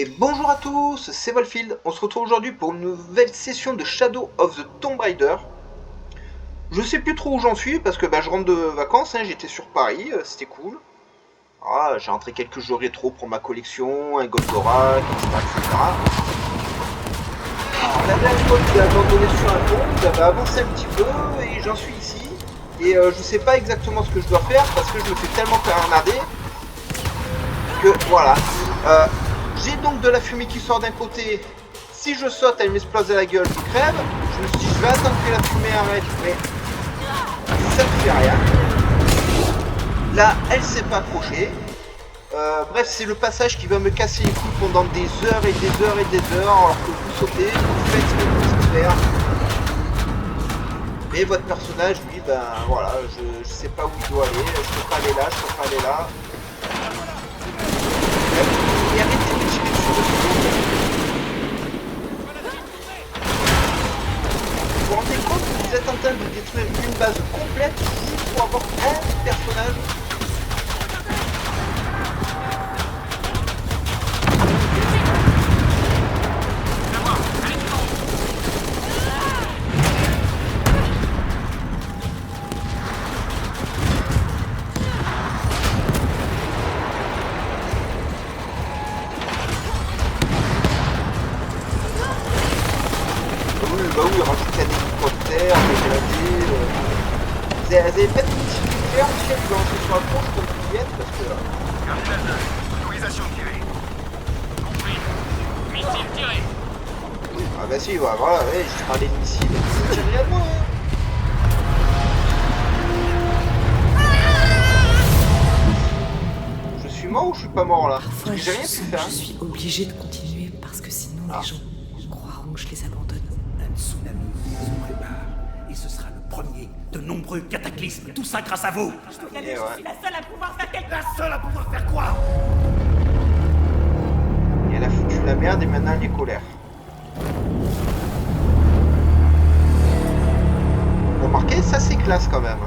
Et bonjour à tous, c'est Volfield. On se retrouve aujourd'hui pour une nouvelle session de Shadow of the Tomb Raider. Je sais plus trop où j'en suis parce que je rentre de vacances, j'étais sur Paris, c'était cool. J'ai rentré quelques jeux rétro pour ma collection, un Goldorak, etc. Alors, la dernière fois que j'ai abandonné sur un pont, j'avais avancé un petit peu et j'en suis ici. Et je sais pas exactement ce que je dois faire parce que je me fais tellement carnader que voilà. J'ai donc de la fumée qui sort d'un côté. Si je saute, elle m'explose à la gueule, je crève. Je me suis dit, je vais attendre que la fumée arrête, mais ça ne fait rien. Là, elle s'est pas approchée. Bref, c'est le passage qui va me casser les couilles pendant des heures et des heures et des heures, alors que vous sautez, vous faites ce que vous pouvez faire. Mais votre personnage, lui, voilà, je sais pas où il doit aller. Je peux pas aller là, je peux pas aller là. Et arrêtez de tirer sur le dos. Vous vous rendez compte que vous êtes en train de détruire une base complète juste pour avoir un personnage? Oui, rajouter un hélicoptère, des blindés. Vous avez peut-être une petite lumière aussi à vous lancer sur la planche comme vous y êtes parce que. Cardinal 2, autorisation de tirer. Compris. Missile tiré. Ah bah si, voilà, ouais, je parlais de missiles. Vous tirez à moi, Je suis mort ou je suis pas mort là? Parfois, j'ai rien pu faire. Je suis obligée de continuer parce que sinon les gens croiront que je les abandonne. Un tsunami se prépare et ce sera le premier de nombreux cataclysmes. Tout ça grâce à vous. Je dois y aller, je suis la seule à pouvoir faire quelque chose. La seule à pouvoir faire quoi? Et elle a foutu la merde et maintenant elle est colère. Remarquez, ça c'est classe quand même.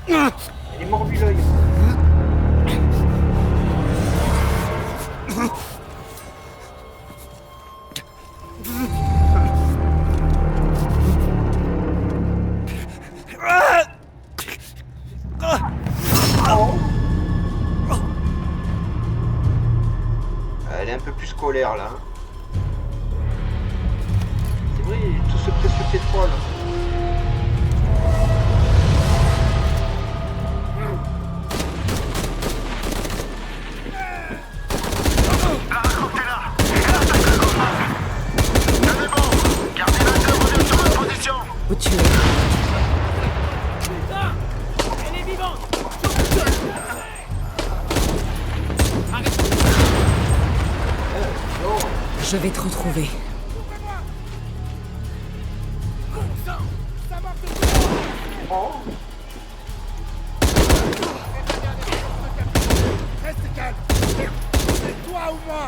Elle est mordue l'œil. Elle est un peu plus scolaire là. C'est vrai, tout ce précieux pétrole. Où tu es? Elle est vivante. Je vais te retrouver. Reste calme. Toi ou moi?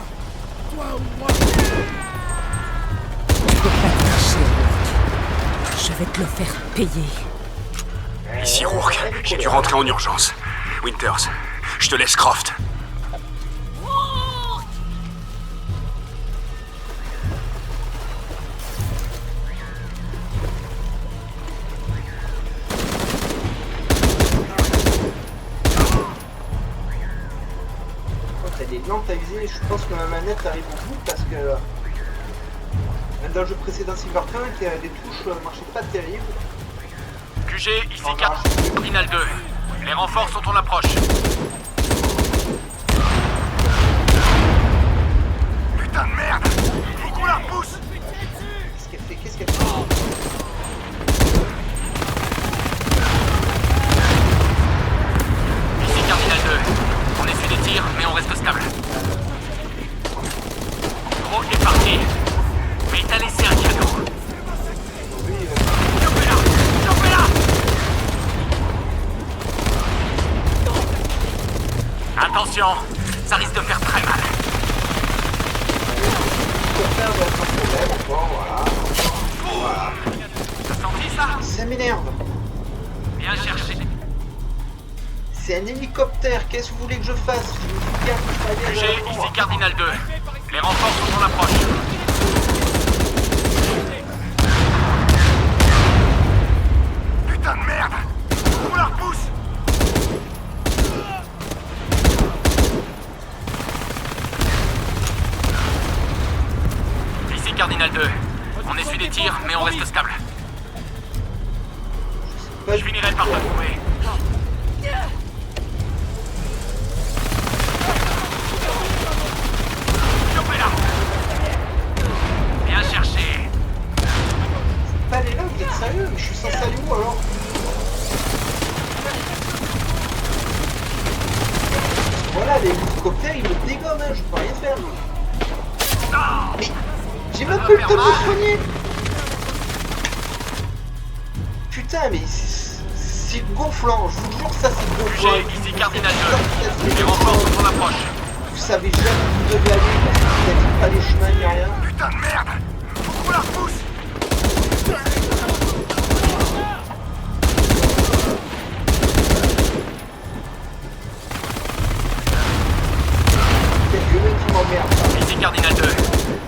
Toi ou moi? Tu peux pas te lâcher. Je vais te le faire payer. Ici Rourke, j'ai dû rentrer en urgence. Winters, je te laisse Croft. Elle est lente à viser, je pense que ma manette arrive au bout parce que même dans le jeu précédent Cyberpunk, les touches marchaient pas terrible. QG, ici Cardinal 2. Les renforts sont en approche. Putain de merde! Faut qu'on la repousse! Qu'est-ce qu'elle fait? Qu'est-ce qu'elle fait? Ici Cardinal 2. On essaie des tirs, mais on reste stable. Rourke est parti. Mais il t'a laissé un cadeau. Chopez-la! Chopez-la! Attention, ça risque de faire très mal. Voilà. T'as senti ça? Ça m'énerve. Bien cherché. C'est un hélicoptère, qu'est-ce que vous voulez que je fasse? guerre du palais. J'ai ici Cardinal 2. Les renforts sont en approche. Putain de merde! On la repousse! Ici Cardinal 2. On essuie des tirs, mais on reste stable. Je finirai par te trouver. Chopez-la! Bien cherché. Pas les là, vous êtes sérieux? Mais je suis censé aller où alors? Voilà, les hélicoptères ils me dégomment, hein, je peux rien faire. Mais j'ai même pas eu le temps de me soigner. Putain, mais c'est gonflant, je vous jure que ça c'est gonflant. J'ai ici Cardinal 2. Les renforts sont en approche. Vous savez jamais où vous devez aller, vous n'avez pas les chemins ni rien. Putain de merde! On la repousse! Quelques mecs qui m'emmerdent. Ici Cardinal 2.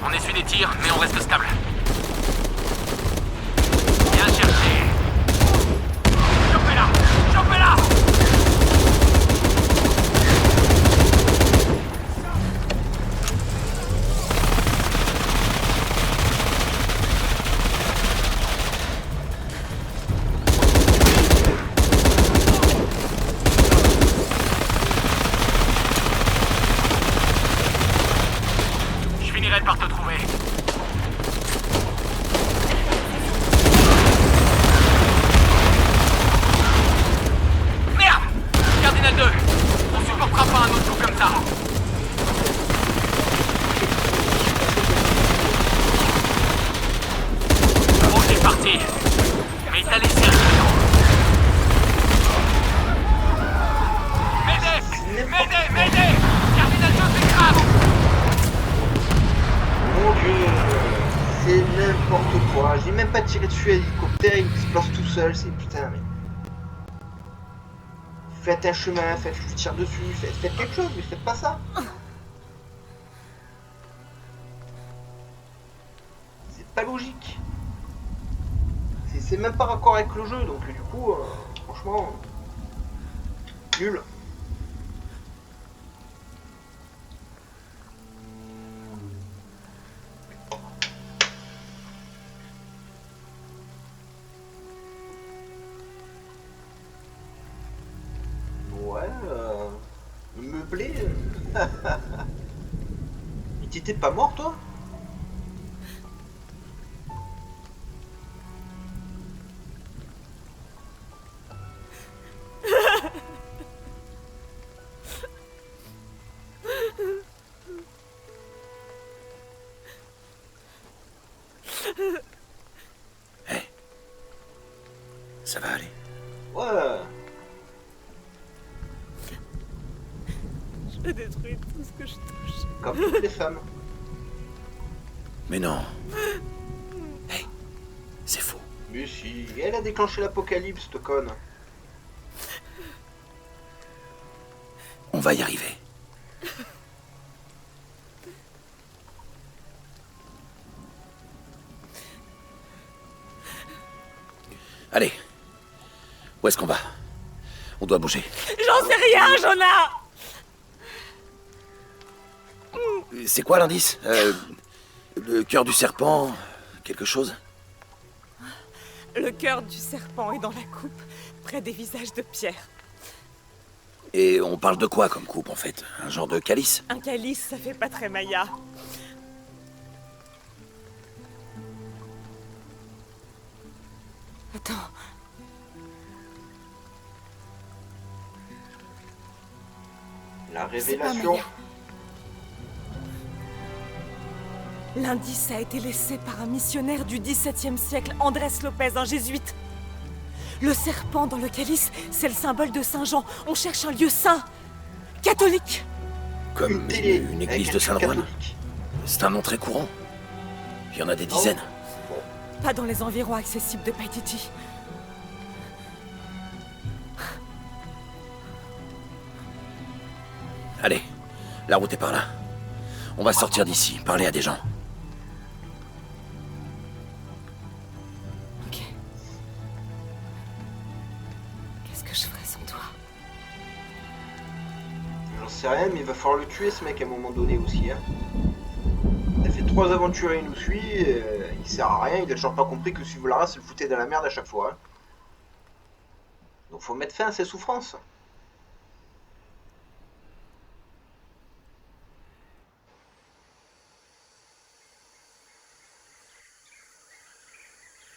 On essuie des tirs, mais on reste stable. Bien cherché. Chopez-la! Chopez-la! Je finirai par te trouver. Merde! Cardinal 2, on supportera pas un autre coup comme ça. Bon, c'est parti. Mais t'as laissé un truc. M'aidez! M'aidez! M'aidez! Cardinal 2 s'écrase! Mon dieu, c'est n'importe quoi. J'ai même pas tiré dessus à l'hélicoptère, il se place tout seul, c'est putain mais. Faites un chemin, faites, je vous tire dessus, faites quelque chose, mais faites pas ça. C'est pas logique. C'est même pas raccord avec le jeu, donc du coup, franchement, nul. Ouais, meublé. Mais t'étais pas mort, toi? Ça va aller. Ouais. Je détruis tout ce que je touche. Comme toutes les femmes. Mais non. Hey, c'est faux. Mais si, elle a déclenché l'apocalypse, cette conne. On va y arriver. Allez. Où est-ce qu'on va? On doit bouger. J'en sais rien, Jonah! C'est quoi l'indice? Le cœur du serpent? Quelque chose? Le cœur du serpent est dans la coupe, près des visages de pierre. Et on parle de quoi comme coupe en fait? Un genre de calice? Un calice, ça fait pas très Maya. Attends. La C'est pas révélation. Maya. L'indice a été laissé par un missionnaire du XVIIe siècle, Andrés Lopez, un jésuite. Le serpent dans le calice, c'est le symbole de Saint Jean. On cherche un lieu saint, catholique. Comme Une télé une avec église un de culte Saint-Droine? catholique. C'est un nom très courant. Il y en a des dizaines. Pas dans les environs accessibles de Paititi. Allez, La route est par là. On va sortir d'ici, parler à des gens. Ok. Qu'est-ce que je ferais sans toi? J'en sais rien, mais il va falloir le tuer ce mec à un moment donné aussi. Hein. Il a fait 3 aventures et il nous suit, il sert à rien, il a toujours pas compris que suivre la race, c'est le foutait dans la merde à chaque fois. Hein. Donc faut mettre fin à ses souffrances.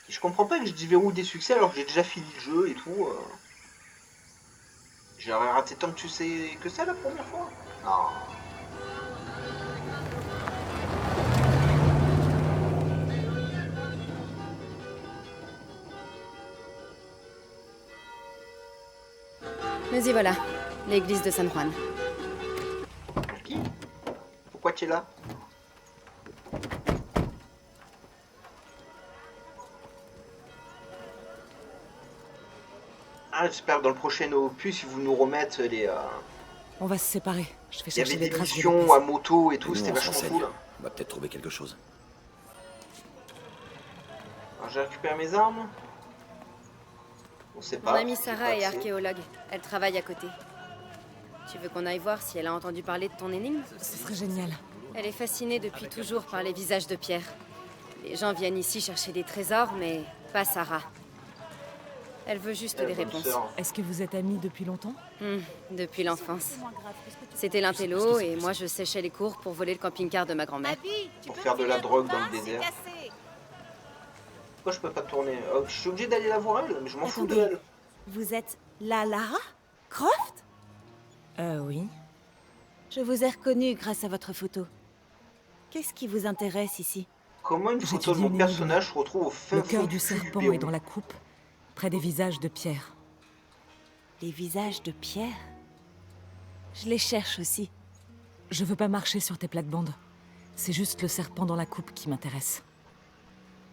Et je comprends pas que je dis verrou des succès alors que j'ai déjà fini le jeu et tout. J'aurais raté tant que tu sais que ça la première fois. Non. Mais y voilà, l'église de San Juan. Qui? Pourquoi tu es là? Ah, j'espère que dans le prochain opus, ils vont nous remettre les... On va se séparer. Je vais Il y chercher avait des des traces de missions Lopez. à moto et tout, Nous, c'était on vachement s'enseigne. cool. On va peut-être trouver quelque chose. Alors j'ai récupéré mes armes. On sait Mon pas. amie j'ai Sarah pas est accès. archéologue. Elle travaille à côté. Tu veux qu'on aille voir si elle a entendu parler de ton énigme? Ce serait génial. Elle est fascinée depuis toujours par les visages de pierre. Les gens viennent ici chercher des trésors, mais pas Sarah. Elle veut juste des Bonne réponses. sœur. Est-ce que vous êtes amis depuis longtemps? Depuis l'enfance. C'était l'intello et moi je séchais les cours pour voler le camping-car de ma grand-mère. Pour faire de la drogue dans le désert. Pourquoi je peux pas tourner? Oh, je suis obligé d'aller la voir elle, mais je m'en fous de Attendez. elle. Vous êtes la Lara Croft? Oui. Je vous ai reconnue grâce à votre photo. Qu'est-ce qui vous intéresse ici? Comment une photo de J'étudie mon une personnage se retrouve au fin Le fond cœur du du cul serpent Pérou? est dans la coupe, près des visages de pierre. Les visages de pierre? Je les cherche aussi. Je veux pas marcher sur tes plates-bandes. C'est juste le serpent dans la coupe qui m'intéresse.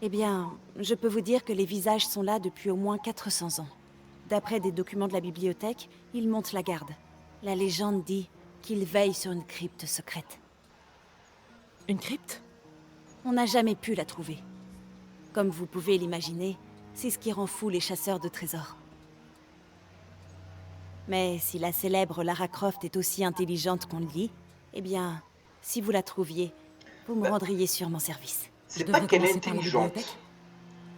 Eh bien, je peux vous dire que les visages sont là depuis au moins 400 ans. D'après des documents de la bibliothèque, ils montent la garde. La légende dit qu'ils veillent sur une crypte secrète. Une crypte? On n'a jamais pu la trouver. Comme vous pouvez l'imaginer, c'est ce qui rend fou les chasseurs de trésors. Mais si la célèbre Lara Croft est aussi intelligente qu'on le dit, eh bien, si vous la trouviez, vous me rendriez sûrement service. C'est Je pas devrais qu'elle est commencer par la intelligente. bibliothèque?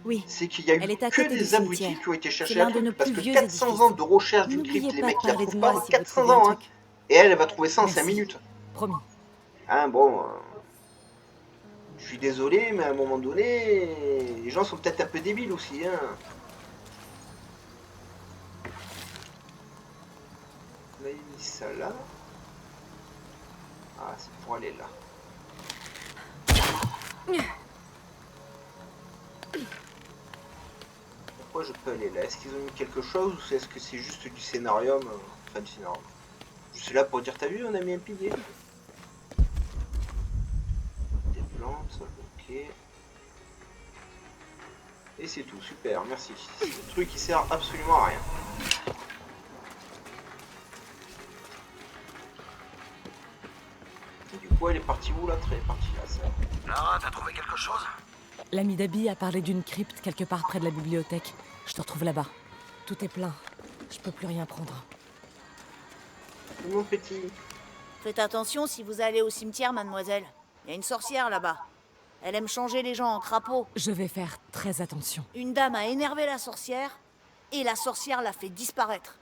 Oui, C'est qu'il y a eu Elle est à que côté du des abrutis cimetière. qui ont été chercher C'est la l'un de nos truc. Parce plus que vieux 400 édifices. ans de recherche d'une N'oubliez crypte, les pas mecs de qui la parler de trouvent moi pas en si vous 400 trouvez un ans. Hein. truc. Et elle va trouver ça en 5 Merci. minutes. Promis. Hein, bon. Je suis désolé, mais à un moment donné, les gens sont peut-être un peu débiles aussi. Hein. On a mis ça là. Ah, c'est pour aller là. Pourquoi je peux aller là? Est-ce qu'ils ont mis quelque chose ou est-ce que c'est juste du scénarium? Enfin, du scénarium. Je suis là pour dire, t'as vu, on a mis un pilier. Des plantes, ok. Et c'est tout, super, merci. C'est un truc qui sert absolument à rien. Et du coup, elle est partie où là? Elle est partie là, ça. Lara, t'as trouvé quelque chose? L'ami d'Abby a parlé d'une crypte quelque part près de la bibliothèque. Je te retrouve là-bas. Tout est plein. Je peux plus rien prendre. Mon petit. Faites attention si vous allez au cimetière, mademoiselle. Il y a une sorcière là-bas. Elle aime changer les gens en crapauds. Je vais faire très attention. Une dame a énervé la sorcière, et la sorcière l'a fait disparaître.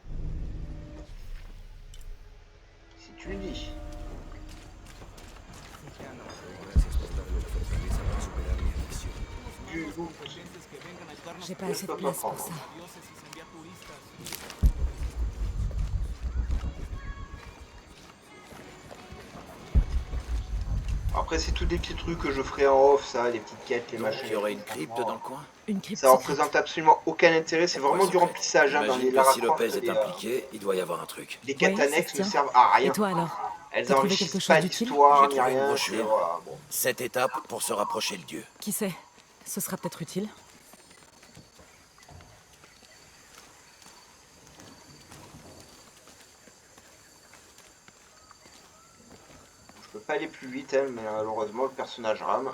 Si tu le dis. Du coup, J'ai pas Je assez de peux pas place pour prendre. ça. après, c'est tous des petits trucs que je ferai en off, ça, les petites quêtes, les Donc, machins. il y aurait une crypte dans le coin? Une crypte Ça secrète. représente absolument aucun intérêt, c'est vraiment du remplissage hein, dans les J'imagine que Lara si Croft, Lopez est les, impliqué, il doit y avoir un truc. les quêtes Ouais, annexes ça ne se servent à rien. Et toi alors? Elles T'as trouvé enrichissent quelque pas chose d'utile? l'histoire J'ai ni trouvé une rien. brochure. c'est- Voilà, bon. 7 étapes pour se rapprocher le dieu. Qui sait? Ce sera peut-être utile. Je peux pas aller plus vite, elle, mais malheureusement, le personnage rame.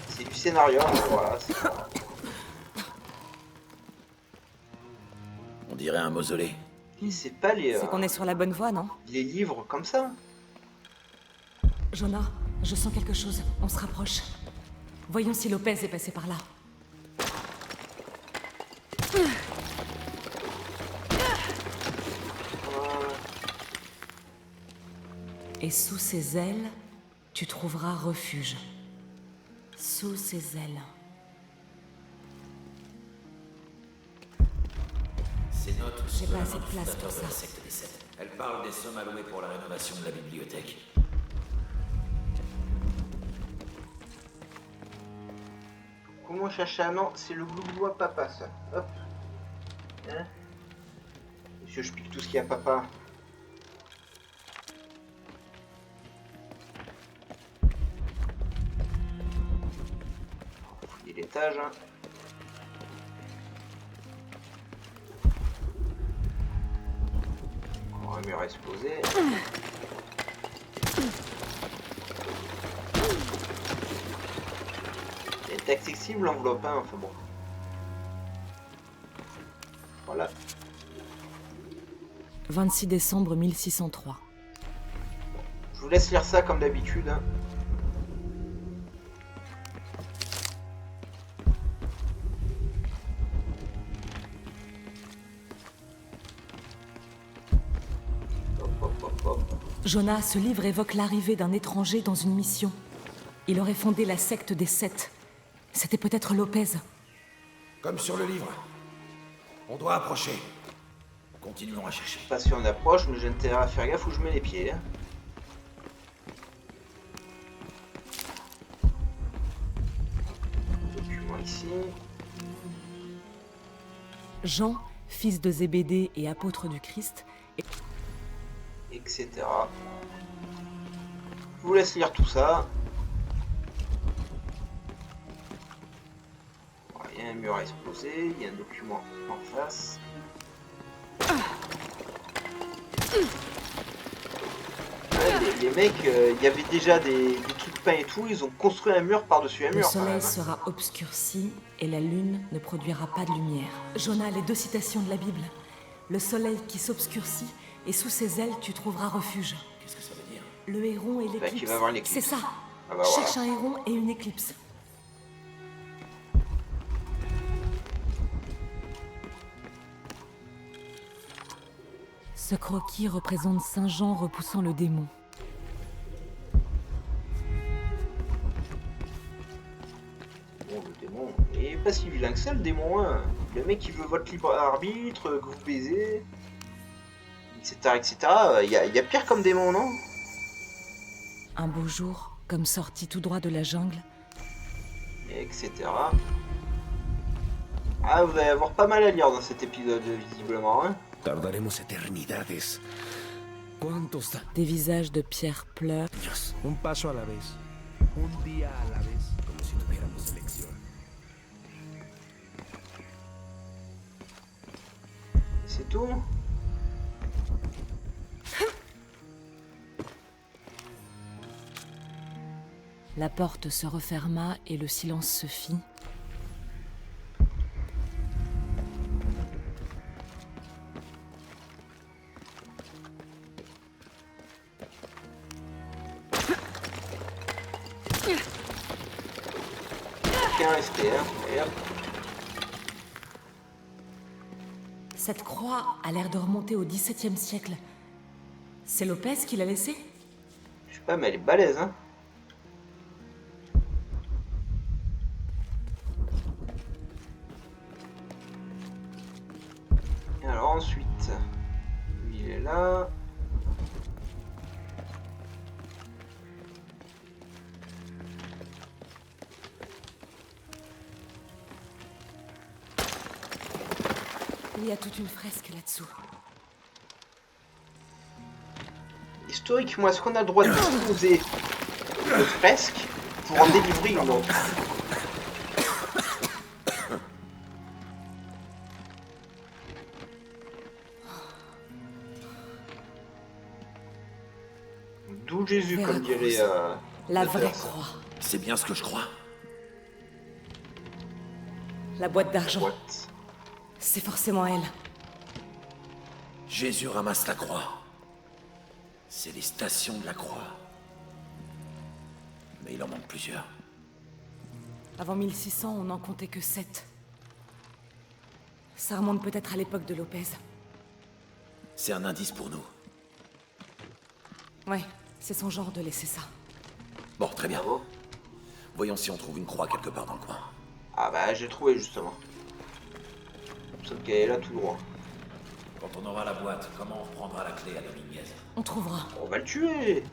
C'est du scénario, mais voilà. On dirait un mausolée. Et c'est pas C'est qu'on est sur la bonne voie, non? les livres comme ça. Jonah, je sens quelque chose. On se rapproche. Voyons si Lopez est passé par là. Et sous ses ailes, tu trouveras refuge. Sous ses ailes. Ces notes J'ai sont pas de la assez de main du place fondateur pour de la ça. secte des Sept. Elle parle des sommes allouées pour la rénovation de la bibliothèque. Comment chercher un nom? C'est le glouglou à papa, ça. Hop. Hein? Monsieur, je pique tout ce qu'il y a papa. On va fouiller l'étage, hein. Encore un mur explosé. Elle est accessible l'enveloppe, hein, enfin bon. Voilà. 26 décembre 1603. Je vous laisse lire ça comme d'habitude, hein. Hop, hop, hop, hop. Jonah, ce livre évoque l'arrivée d'un étranger dans une mission. Il aurait fondé la secte des Sept. C'était peut-être Lopez. Comme sur le livre. On doit approcher. Continuons à chercher. Pas si on approche, mais j'ai intérêt à faire gaffe où je mets les pieds, hein. Document ici. Jean, fils de Zébédée et apôtre du Christ, Etc. Je vous laisse lire tout ça. Voilà, il y a un mur à exploser, il y a un document en face. Ouais, les mecs, il y avait déjà des trucs peints et tout, ils ont construit un mur par-dessus un le mur. quand soleil même, hein. sera obscurci et la lune ne produira pas de lumière. Jonah, les deux citations de la Bible. Le soleil qui s'obscurcit et sous ses ailes tu trouveras refuge. Qu'est-ce que ça veut dire? Le héron et qu'il l'éclipse. va y avoir une éclipse. C'est ça. Ah bah Cherche voilà. un héron et une éclipse. Ce croquis représente Saint Jean repoussant le démon. Bon, le démon, il est pas si vilain que ça, le démon, hein. Le mec qui veut votre libre arbitre, que vous baisez, etc., etc. Il y a pire comme démon, non? Un beau jour, comme sorti tout droit de la jungle, Etc. Ah, vous allez avoir pas mal à lire dans cet épisode, visiblement, hein. Tardaremos eternidades. ¿Cuántos des visages de pierre pleurent, años? Un paso a la vez. Un día a la vez. Como si tuviéramos elección. C'est tout? la porte se referma et le silence se fit. Aucun respect, hein. Et hop. Cette croix a l'air de remonter au XVIIe siècle. C'est Lopez qui l'a laissée? Je sais pas, mais elle est balèze, hein. Et alors ensuite, lui il est là. Il y a toute une fresque là-dessous. Historiquement, est-ce qu'on a le droit de disposer de fresques pour en délivrer une autre? D'où Jésus, comme dirait... La vraie Peters. croix. C'est bien ce que je crois. La boîte d'argent. Boîte. C'est forcément elle. Jésus ramasse la croix. C'est les stations de la croix. Mais il en manque plusieurs. Avant 1600, on n'en comptait que 7. Ça remonte peut-être à l'époque de Lopez. C'est un indice pour nous. Ouais, c'est son genre de laisser ça. Bon, très bien. Bravo. Voyons si on trouve une croix quelque part dans le coin. Ah bah j'ai trouvé justement. Sauf qu'elle est là tout droit. Quand on aura la boîte, comment on reprendra la clé à Dominguez? On trouvera. On va le tuer.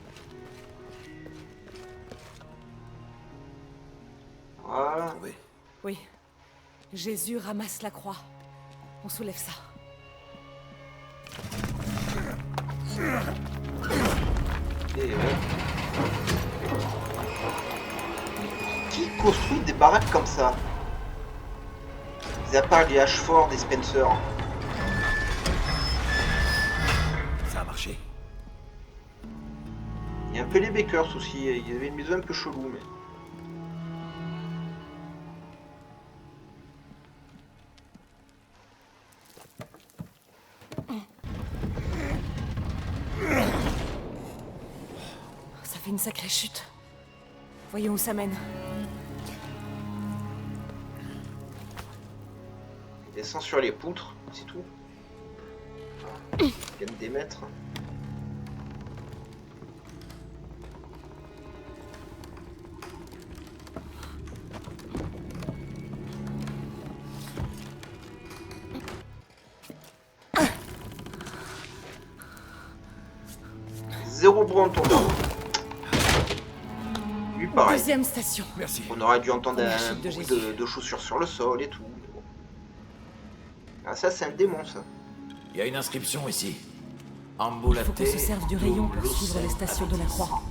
Voilà. Trouvé. Oui. Jésus ramasse la croix. On soulève ça. Et qui construit des baraques comme ça? Mis à part les Ashford et Spencer. Ça a marché. Il y a un peu les Bakers aussi. Il y avait une maison un peu chelou, mais... Ça fait une sacrée chute. Voyons où ça mène. Descend sur les poutres, c'est tout. Il y a des mètres. Zéro bruit entendu. Lui pareil. Deuxième station. Merci. On aurait dû entendre Première un chute de bruit Jésus. de chaussures sur le sol et tout. Ah ça c'est un démon ça. Il y a une inscription ici. Il Ambulate. faut qu'on se serve du rayon pour Dulce suivre les stations de la Abetis. croix.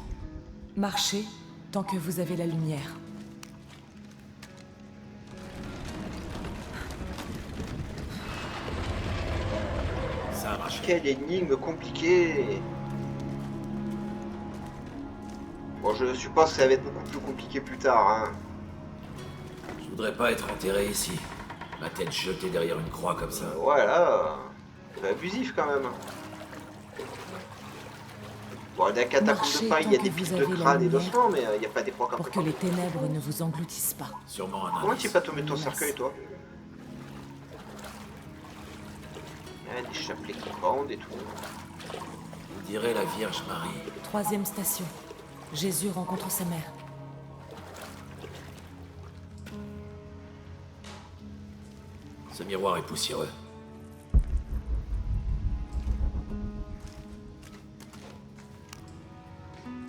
Marchez tant que vous avez la lumière. Ça a marché. Quelle énigme compliquée. Bon je suppose que ça va être beaucoup plus compliqué plus tard. Hein. Je voudrais pas être enterré ici. Ma tête jetée derrière une croix comme ça. Voilà. C'est abusif quand même. Bon, dans la catacombe Marchez de Paris, il y a tant des que pistes vous de avez la crâne et lumière d'ossements, mais il n'y a pas des points comme pour ça. que les ténèbres ne vous engloutissent pas. Sûrement un Comment indice. tu pas tombé ton cercueil, toi? Il y a des chapelets qui pendent et tout. On dirait la Vierge Marie. Troisième station. Jésus rencontre sa mère. Ce miroir est poussiéreux.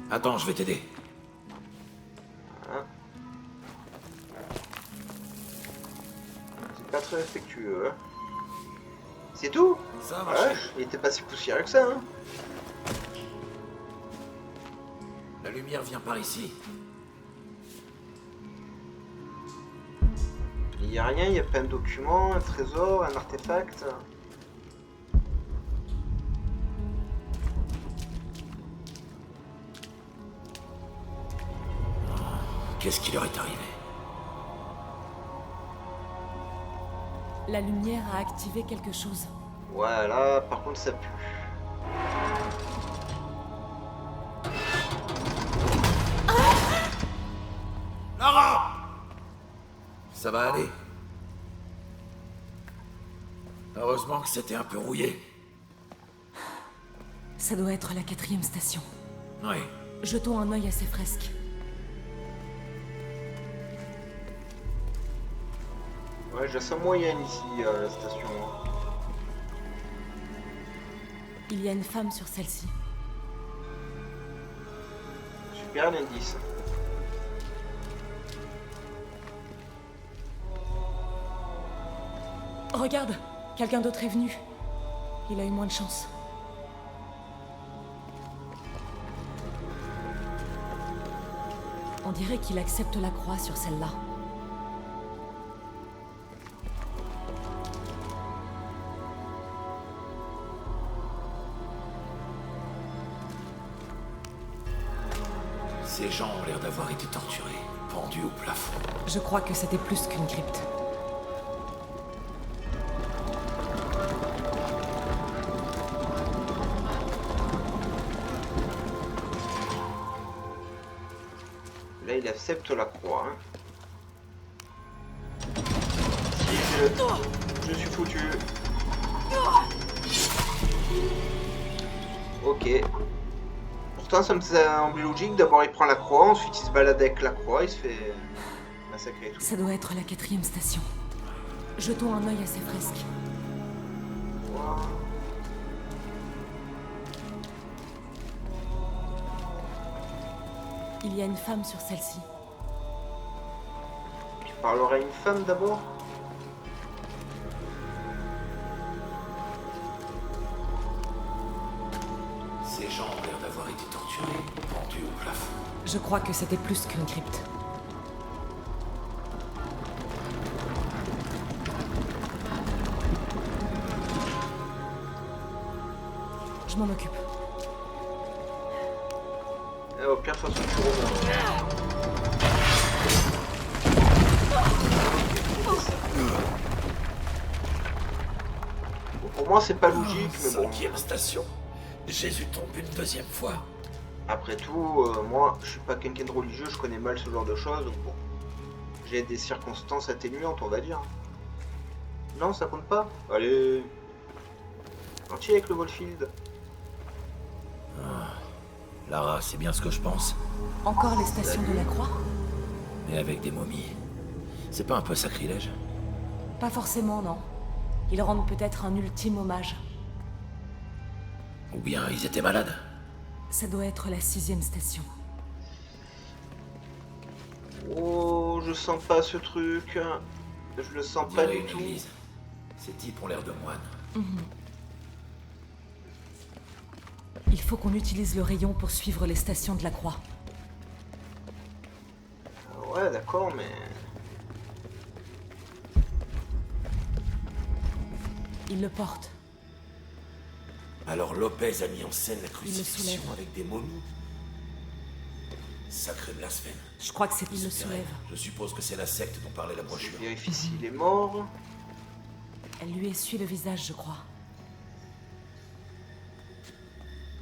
Attends, je vais t'aider. Voilà. C'est pas très respectueux, hein. C'est tout? Ça a Ouais, marché. il était pas si poussiéreux que ça, hein. La lumière vient par ici. Il n'y a rien, il n'y a pas un document, un trésor, un artefact. Qu'est-ce qui leur est arrivé? La lumière a activé quelque chose. Voilà, par contre ça pue. Lara! Ça va aller. Heureusement que c'était un peu rouillé. Ça doit être la 4e station. Oui. Jetons un œil à ces fresques. Ouais, je la sens moyenne ici, la station. Il y a une femme sur celle-ci. Super l'indice. Regarde, quelqu'un d'autre est venu. Il a eu moins de chance. On dirait qu'il accepte la croix sur celle-là. Ces gens ont l'air d'avoir été torturés, pendus au plafond. Je crois que c'était plus qu'une crypte. Là, il accepte la croix. Hein. Si je suis foutu. Ok. Pourtant, ça me semble logique. D'abord, il prend la croix, ensuite, il se balade avec la croix, il se fait massacrer et tout. Ça doit être la 4e station. Jetons un œil à ces fresques. Wow. Il y a une femme sur celle-ci. Tu parleras à une femme d'abord? Ces gens ont l'air d'avoir été torturés, pendus au plafond. Je crois que c'était plus qu'une crypte. Je m'en occupe. Au pire, de toute façon, tu reviens. Bon, pour moi, c'est pas logique, mais bon. 5e station. Jésus tombe une 2e fois. Après tout, moi, je suis pas quelqu'un de religieux, je connais mal ce genre de choses, donc bon. J'ai des circonstances atténuantes, on va dire. Non, ça compte pas. Allez. Gentil avec le Volfield. Lara, c'est bien ce que je pense. Encore les stations de la croix? Mais avec des momies. C'est pas un peu sacrilège? Pas forcément, non. Ils rendent peut-être un ultime hommage. Ou bien ils étaient malades? Ça doit être la 6e station. Oh, je sens pas ce truc. Je le sens On pas dirait du une tout. église. Ces types ont l'air de moines. Il faut qu'on utilise le rayon pour suivre les stations de la croix. Ouais, d'accord, mais... Il le porte. Alors Lopez a mis en scène la Il le crucifixion soulève. avec des momies? Sacré blasphème. Je crois que c'est... Il le Souterrain. soulève. Je suppose que c'est la secte dont parlait la brochure. Je vérifie s'il est mort. Elle lui essuie le visage, je crois.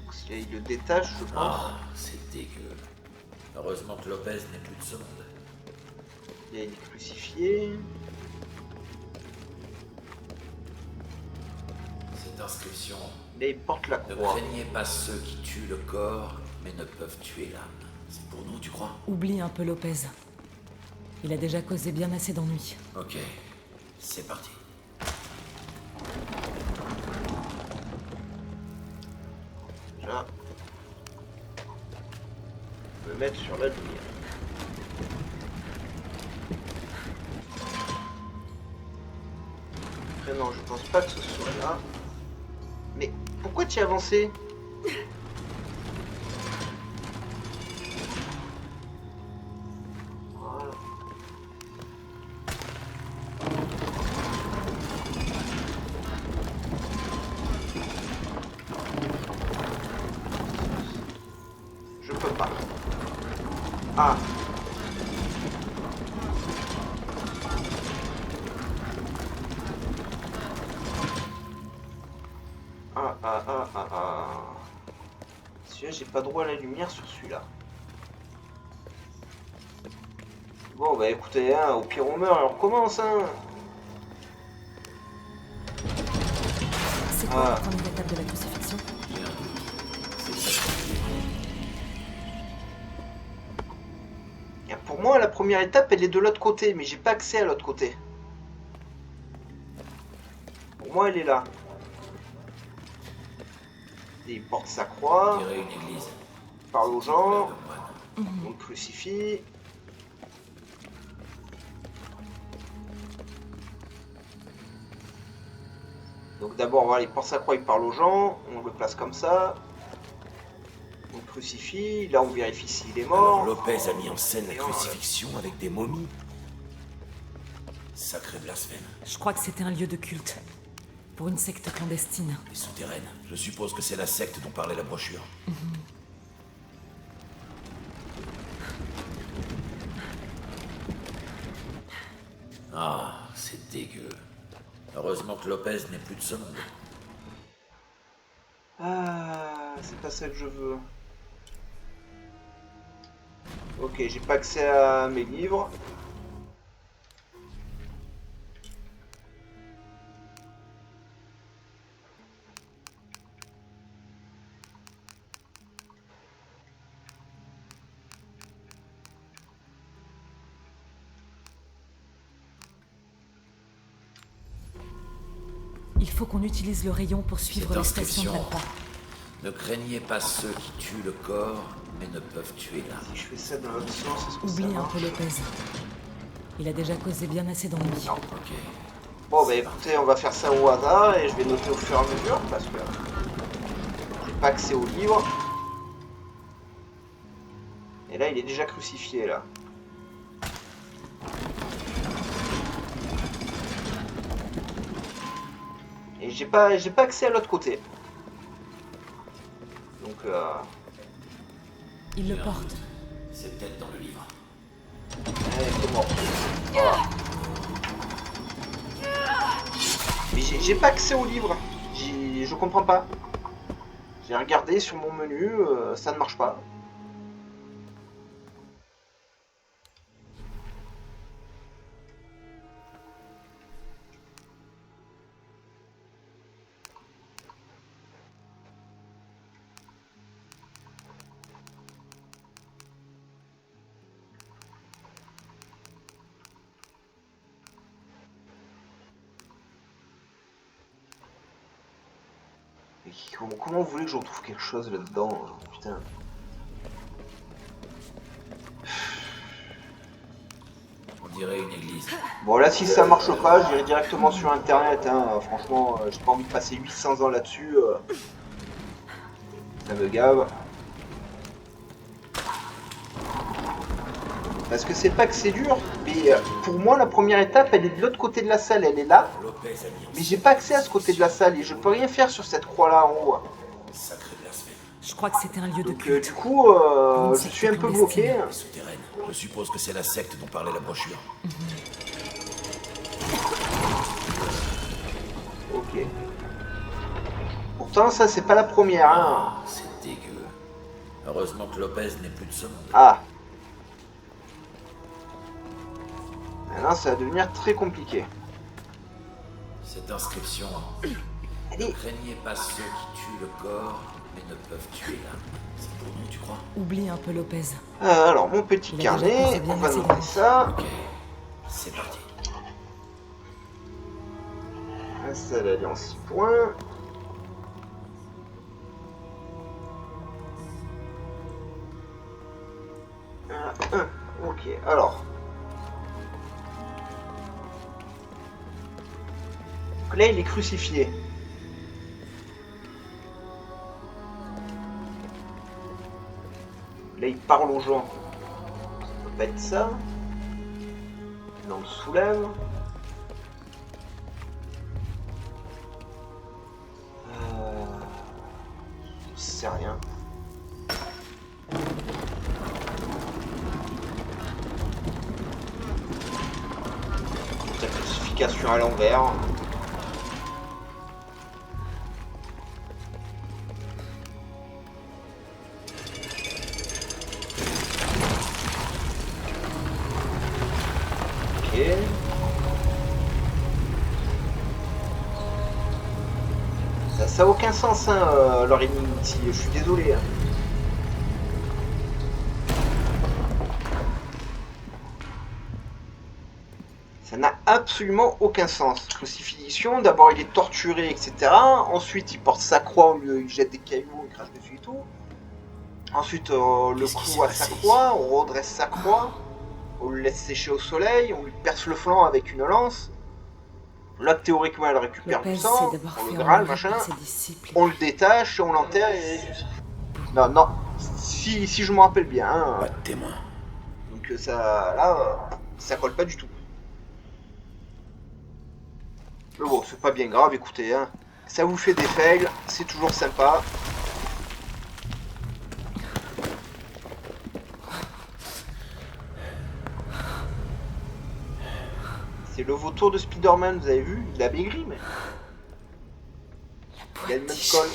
Donc, si il le détache, je pense. Ah, c'est dégueu. Heureusement que Lopez n'est plus de ce monde. Il est crucifié. Cette inscription: Là, il porte la ne croix. craignez pas ceux qui tuent le corps, mais ne peuvent tuer l'âme. C'est pour nous, tu crois? Oublie un peu Lopez. Il a déjà causé bien assez d'ennuis. Ok, c'est parti. Là. Me mettre sur la lumière. Après, non, je pense pas que ce soit là. Mais pourquoi tu y as avancé? Voilà. Je peux pas. Ah. Celui-là, j'ai pas droit à la lumière sur celui-là. Bon, bah écoutez, hein, au pire on meurt, alors on recommence, hein. C'est quoi Ah. la première étape de la crucifixion? J'ai un doute. C'est ça. Pour moi, la première étape, elle est de l'autre côté, mais j'ai pas accès à l'autre côté. Pour moi, elle est là. Et il porte sa On croix, dirait une église. il parle aux gens, De moines. on le crucifie. Donc d'abord, voilà, il porte sa croix, il parle aux gens, on le place comme ça. On le crucifie, là on vérifie s'il est Alors mort. Lopez a mis en scène la Et on- crucifixion avec des momies. Sacré blasphème. Je crois que c'était un lieu de culte. Pour une secte clandestine. Les souterraines. Je suppose que c'est la secte dont parlait la brochure. Ah, c'est dégueu. Heureusement que Lopez n'est plus de ce monde. Ah, c'est pas ça que je veux. Ok, j'ai pas accès à mes livres. Il faut qu'on utilise le rayon pour suivre Cette les stations de inscription. l'Alpha. Ne craignez pas ceux qui tuent le corps, mais ne peuvent tuer l'âme. Si je fais ça dans l'autre sens, est-ce que ça Oublie un marche? peu Lopez. Il a déjà causé bien assez d'ennuis. Ok. Bon bah écoutez, on va faire ça au hasard et je vais noter au fur et à mesure parce que j'ai pas accès au livre. Et là il est déjà crucifié là. Et j'ai pas accès à l'autre côté. Donc Il le porte. C'est peut-être dans le livre. c'est mort. Voilà. Mais j'ai pas accès au livre. Je comprends pas. J'ai regardé sur mon menu, ça ne marche pas. Mais comment vous voulez que je retrouve quelque chose là-dedans? Putain. On dirait une église. Bon là si ça marche pas, j'irai directement sur internet, hein. Franchement, j'ai pas envie de passer 800 ans là-dessus. Ça me gave. Parce que c'est pas que c'est dur, mais pour moi la première étape elle est de l'autre côté de la salle, elle est là. Lopez a mis en Mais j'ai pas accès à ce côté de la salle et je peux rien faire sur cette croix là en haut. sacré blasphème. Je crois que c'était un lieu de Donc culte. du coup, je suis un peu bloqué. Souterraine. Je suppose que c'est la secte dont parlait la brochure. Ok. Pourtant ça c'est pas la première. Hein. Ah, c'est dégueu. Heureusement que Lopez n'est plus de ce monde. Ah. Maintenant ça va devenir très compliqué. Cette inscription. Allez. Ne craignez pas ceux qui tuent le corps, mais ne peuvent tuer l'âme. C'est pour nous, tu crois? Oublie un peu Lopez. Alors mon petit Il a déjà carnet, posé bien on va assez noter d'ennuis. ça. Ok, c'est parti. Installer en 6 points. Ah, ok, alors. Donc là, il est crucifié. Là, il parle aux gens. Ça peut pas être ça. Là, on le soulève. Je sais rien. La crucifixion à l'envers. Ok. Ça a aucun sens, hein, leur Infinity. Je suis désolé. Hein. Ça n'a absolument aucun sens. Crucifixion, d'abord il est torturé, etc. Ensuite il porte sa croix, il jette des cailloux, il crache dessus et tout. Ensuite le Qu'est-ce qui clou s'est à sa passé croix, on redresse sa croix, on le laisse sécher au soleil, on lui perce le flanc avec une lance. Là théoriquement elle récupère Lopez du sang, c'est d'abord on le fait graal, enlever machin. par ses disciples. On le détache, on l'enterre et... Non, non, si je me rappelle bien. Hein, Pas de témoin. donc ça, là, ça colle pas du tout. Mais bon, c'est pas bien grave, écoutez, hein. Ça vous fait des fails, c'est toujours sympa. C'est le vautour de Spider-Man, vous avez vu? Il a maigri, mais... Il a le même col.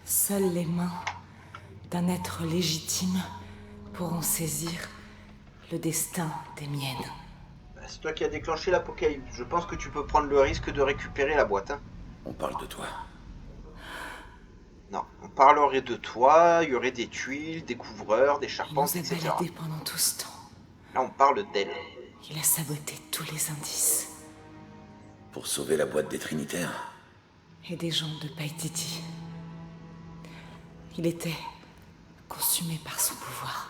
Seules les mains d'un être légitime pourront saisir le destin des miennes. Bah, c'est toi qui as déclenché l'apocalypse. Je pense que tu peux prendre le risque de récupérer la boîte. Hein. On parle de toi. Non, on parlerait de toi, il y aurait des tuiles, des couvreurs, des Il charpentes, nous a etc. baladés pendant tout ce temps. Là, on parle d'elle. Il a saboté tous les indices. Pour sauver la boîte des Trinitaires. Et des gens de Paititi. Il était consumé par son pouvoir.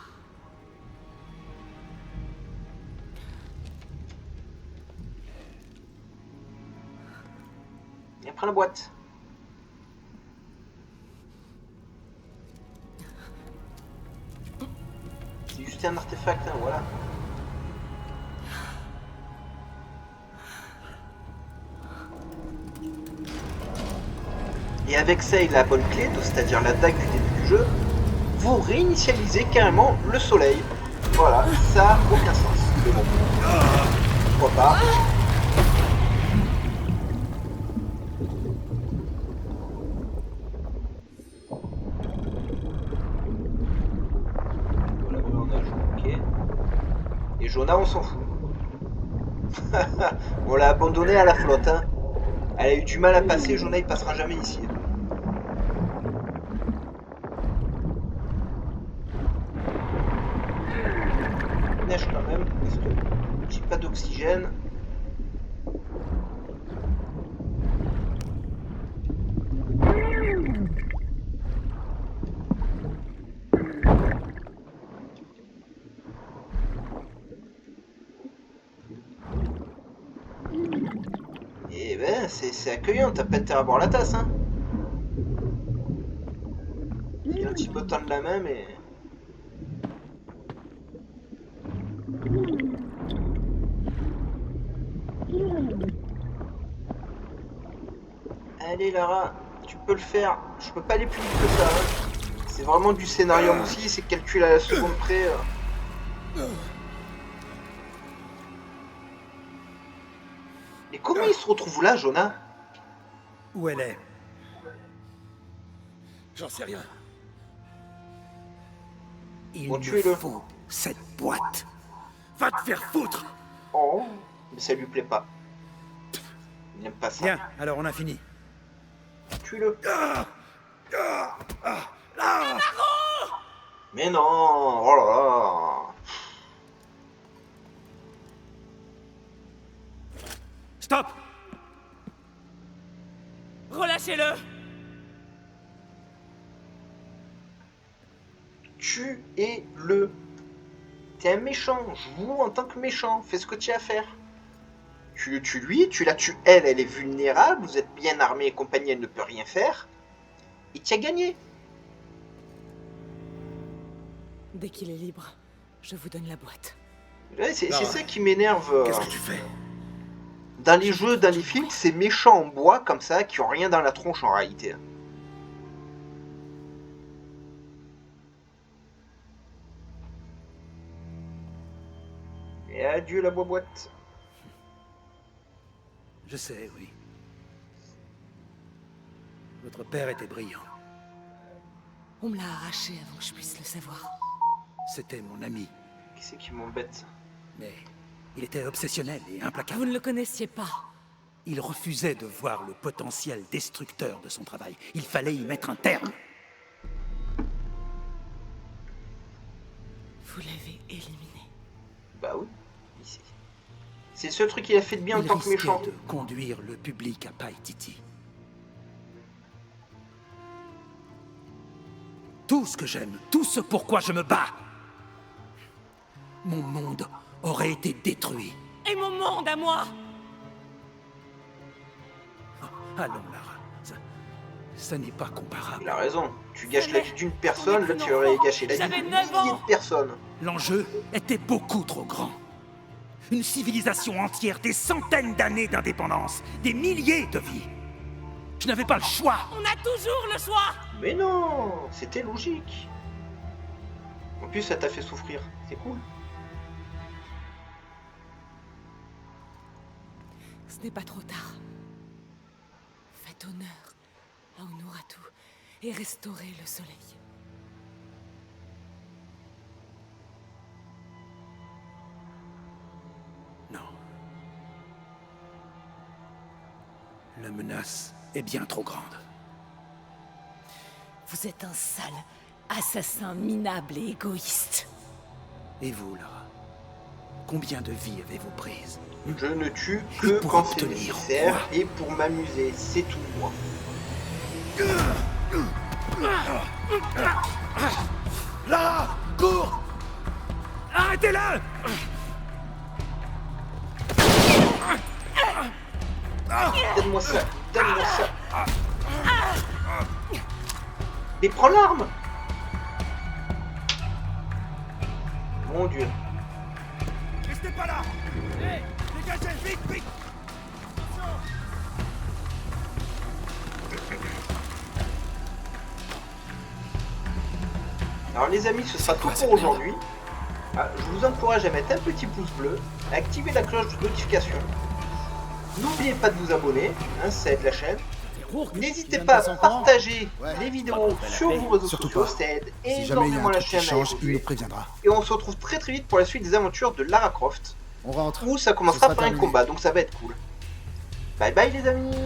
Et prends la boîte. C'est juste un artefact, hein, voilà. Et avec ça et la bonne clé, c'est-à-dire la dague du début du jeu, vous réinitialisez carrément le soleil. Voilà, ça n'a aucun sens. Mais bon, pourquoi pas. Voilà, on a joué, ok. Et Jonah, on s'en fout. On l'a abandonné à la flotte, hein. Elle a eu du mal à passer, Jonah il passera jamais ici. Neige quand même, parce que j'ai pas d'oxygène. Et ben, c'est accueillant, t'as pas intérêt à boire la tasse, hein. Il y a un petit peu de temps de la main, mais... Allez Lara, tu peux le faire. Je peux pas aller plus vite que ça. Hein. C'est vraiment du scénario aussi, c'est calculé à la seconde près. Et comment il se retrouve là, Jonah? Où elle est? J'en sais rien. Il Bon, me tuez-le. faut cette boîte. Va te faire foutre. Oh, mais ça lui plaît pas. Il n'aime pas ça. Bien, alors on a fini. Tue-le. Mais non, oh là là. Stop! Relâchez-le! Tuez-le. T'es un méchant, joue en tant que méchant, fais ce que tu as à faire. Tu le tues lui, tu la tues elle, elle est vulnérable, vous êtes bien armé et compagnie, elle ne peut rien faire. Et tu as gagné. Dès qu'il est libre, je vous donne la boîte. Ouais, c'est ça qui m'énerve. Qu'est-ce que tu fais? Dans les jeux, dans les films, c'est méchants en bois comme ça, qui ont rien dans la tronche en réalité. Et adieu la boîte. Je sais, oui. Votre père était brillant. On me l'a arraché avant que je puisse le savoir. C'était mon ami. Qui c'est qui m'embête? Mais il était obsessionnel et Vous implacable. ne le connaissiez pas. Il refusait de voir le potentiel destructeur de son travail. Il fallait y mettre un terme. Vous l'avez éliminé. Bah oui. C'est ce truc qu'il a fait de bien en Il tant que risquait méchant. de conduire le public à Paititi. Tout ce que j'aime, tout ce pourquoi je me bats. Mon monde aurait été détruit. Et mon monde à moi! Allons, Lara. Ça n'est pas comparable. Il a raison. Tu gâches la vie d'une personne, là tu aurais gâché la vie J'avais de 9 ans. milliers de personnes. L'enjeu était beaucoup trop grand. Une civilisation entière, des centaines d'années d'indépendance, des milliers de vies. Je n'avais pas le choix. On a toujours le choix. Mais non, c'était logique. En plus, ça t'a fait souffrir. C'est cool. Ce n'est pas trop tard. Faites honneur à Unuratu et restaurez le soleil. Non. La menace est bien trop grande. Vous êtes un sale assassin minable et égoïste. Et vous, Lara? Combien de vies avez-vous prises? Je ne tue Et que pour quand c'est obtenir nécessaire quoi? et pour m'amuser, c'est tout moi. Lara, cours! Arrêtez-le! Donne-moi ça, donne-moi ça. Mais prends l'arme! Mon Dieu. Restez pas là! Hé! Dégagez, vite, vite! Alors les amis, ce sera tout pour aujourd'hui. Je vous encourage à mettre un petit pouce bleu, à activer la cloche de notification. N'oubliez pas de vous abonner, ça aide la chaîne. N'hésitez pas à partager les vidéos sur vos réseaux sociaux, ça aide énormément la chaîne à évoluer. Et on se retrouve très vite pour la suite des aventures de Lara Croft. On rentre. Où ça commencera par un combat, donc ça va être cool. Bye bye les amis!